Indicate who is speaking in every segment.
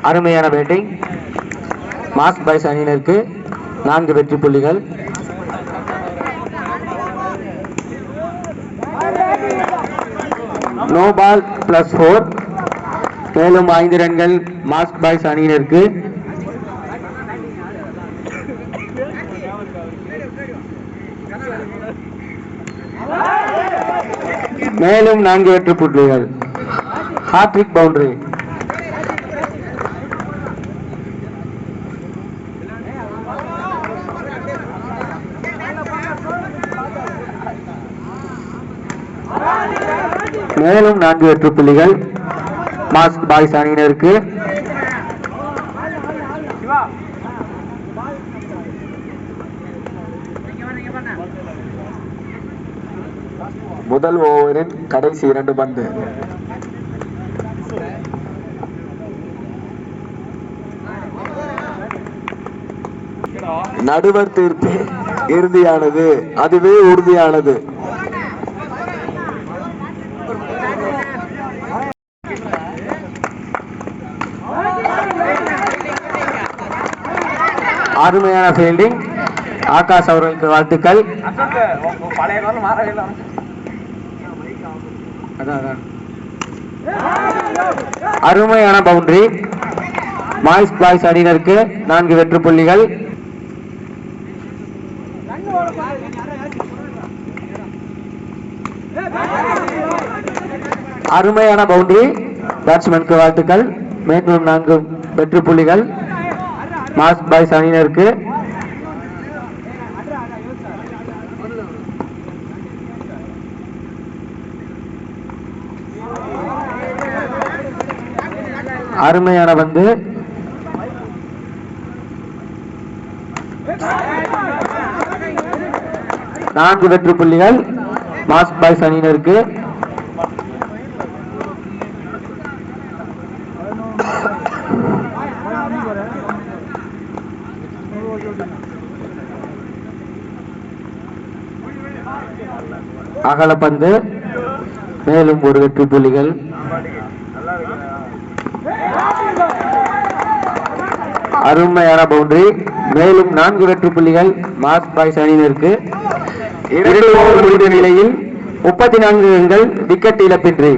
Speaker 1: அருமையான batting. Mark boys அணியினருக்கு 4 வெற்றி புள்ளிகள். No ball +4. மேலும் 5 ரன்கள் மாஸ்க் பாய்ஸ் அணியினருக்கு. மேலும் 4 வெற்றி புள்ளிகள். Hat trick boundary. மேலும் 4 வெற்றி புள்ளிகள் மாஸ்க் பாய்ஸ் அணியினருக்கு. முதல் ஓவரின் கடைசி 2 பந்து. நடுவர் தீர்ப்பு இறுதியானது, அதுவே உறுதியானது. அருமையான ஃபீல்டிங். ஆகாஷ் அவர்களுக்கு வாழ்த்துக்கள். அருமையான பவுண்டரி. மாஸ்க் பாய்ஸ் அணியினருக்கு 4 வெற்றி புள்ளிகள். அருமையான பவுண்டரி. பேட்ஸ்மேனுக்கு வாழ்த்துக்கள். மேலும் 4 வெற்றி புள்ளிகள் மாஸ்க் பாய்ஸ் அணியினருக்கு. அருமையான பந்து. நான்கு வெற்றி புள்ளிகள் மாஸ்க் பாய்ஸ் அணியினருக்கு. அகலப்பந்து. மேலும் 1 வெற்றி புள்ளிகள். அருமையான பவுண்டரி. மேலும் 4 வெற்றி புள்ளிகள் மாஸ்க் பாய்ஸ் அணியினருக்கு. 2 ஓவர் முடிந்த நிலையில் 34 ரன்கள் விக்கெட் இழப்பின்றி.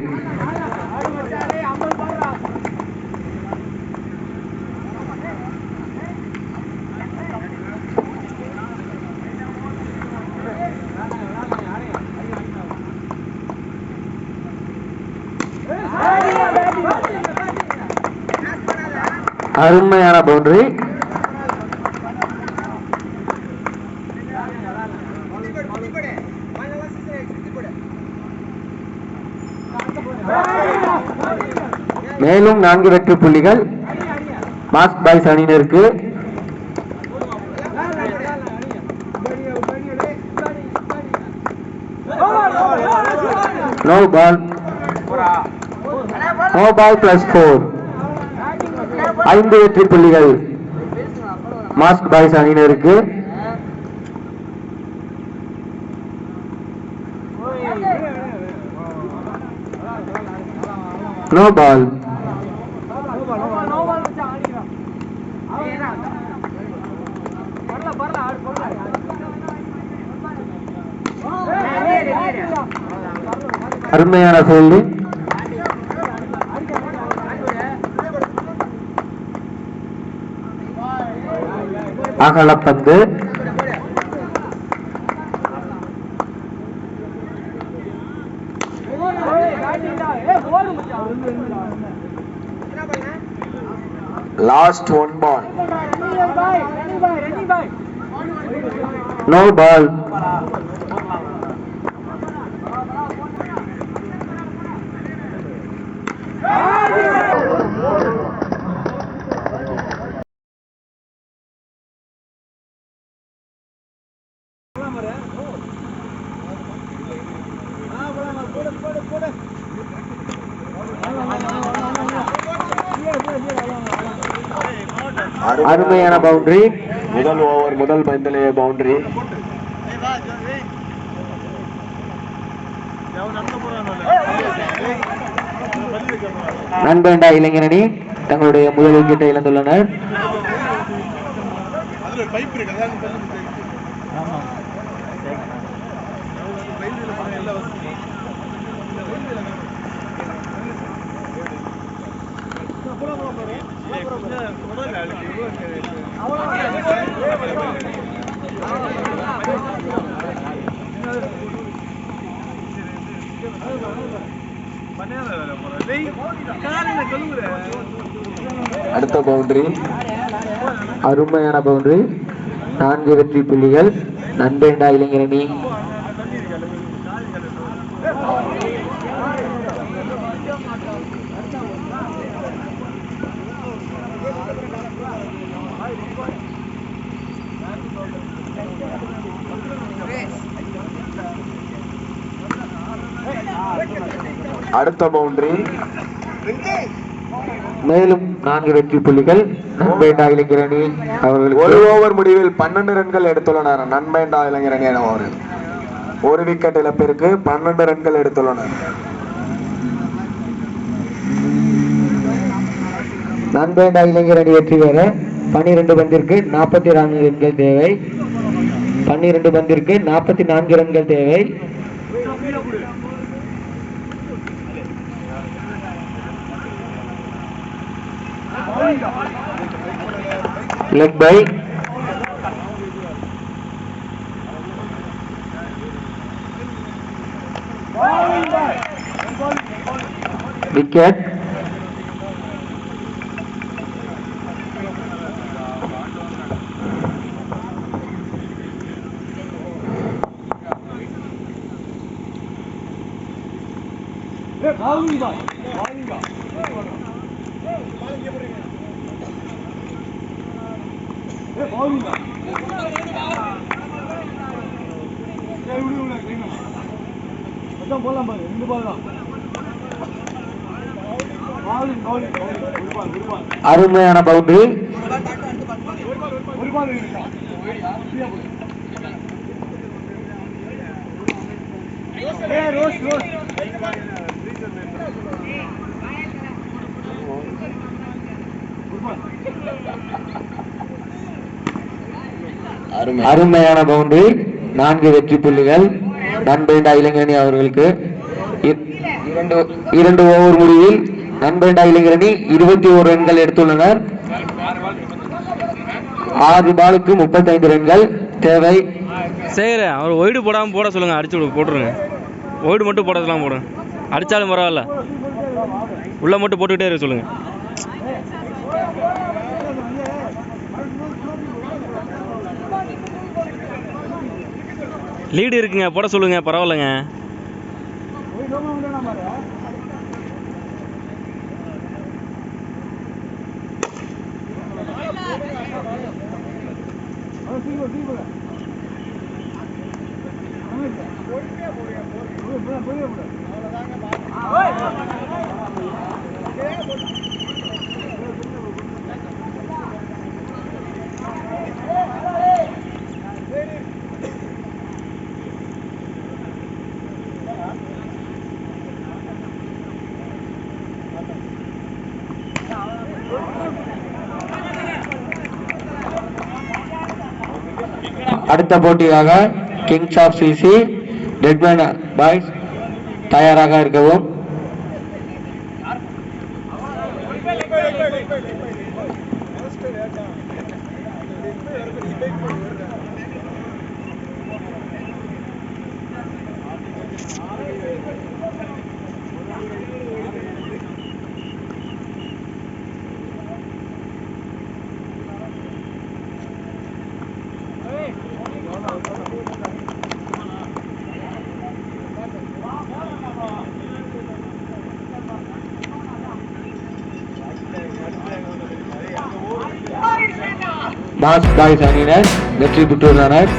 Speaker 1: அருமையான பவுண்டரி. மேலும் 4 வெற்றி புள்ளிகள் மாஸ்க் பாய்ஸ் அணியினருக்கு. No ball +4. 5 வெற்றி புள்ளிகள் மாஸ்க் பாய்ஸ் அணியினருக்கு. No ball. அருமையான ஃபீல்டிங். அகலப்பந்து. Last 1 ball. No ball. அருமையான பவுண்டரி.
Speaker 2: முதல் ஓவர் முதல் பந்திலேயே பவுண்டரி.
Speaker 1: நண்பேண்டா இளைஞர் அணி தங்களுடைய முதல் விக்கெட்டை இழந்துள்ளனர்.
Speaker 2: அடுத்த பவுண்டரி.
Speaker 1: அருமையான பவுண்டரி. 4 வெற்றி புள்ளிகள் நண்பேண்டா இளைஞர் அணி.
Speaker 2: அடுத்த பவுண்டரி.
Speaker 1: மேலும் 4 வெற்றி புள்ளிகள் நண்பேண்டா இளைஞர் அணி அவர்களுக்கு.
Speaker 2: ஒரு ஓவர் முடிவில் 12 ரன்கள் எடுத்துள்ளனர் நண்பேண்டா இளைஞர் அணி அவர்கள். ஒரு விக்கெட் இழப்பிற்கு 12 ரன்கள் எடுத்துள்ளனர்.
Speaker 1: நண்பேண்டா இளைஞர் அணி வெற்றி பெற 12 பந்திற்கு 44 ரன்கள் தேவை. 12 பந்திற்கு 44 ரன்கள் தேவை. Leg by. விக்கெட். அருமையான பவுண்டரி. அருமையான பவுண்டரி. 4 வெற்றி புள்ளிகள் நண்பேண்டா இளைஞரணி அவர்களுக்கு. 2 ஓவர் முடிவில் நண்பேண்டா இளைஞரணி 21 ரன்கள் எடுத்துள்ளனர். 6 பாலுக்கு 35 ரன்கள் தேவை.
Speaker 3: சரி, அவர் ஒய்டு போடாமல் போட சொல்லுங்க. அடிச்சு போட்டுருங்க. ஒய்டு மட்டும் போடலாம். போடுங்க. அடித்தாலும் பரவாயில்ல, உள்ள மட்டும் போட்டுக்கிட்டே இருக்க சொல்லுங்க. லீடு இருக்குங்க, போட சொல்லுங்க. பரவாயில்லைங்க.
Speaker 1: அடுத்த போட்டியாக கிங்ஸ் ஆஃப் சிசி டெட்மேன் பாய்ஸ் தயாராக இருக்கவும். மாஸ் பாய்ஸ் அணியினர் வெற்றி பெற்றுள்ளனர்.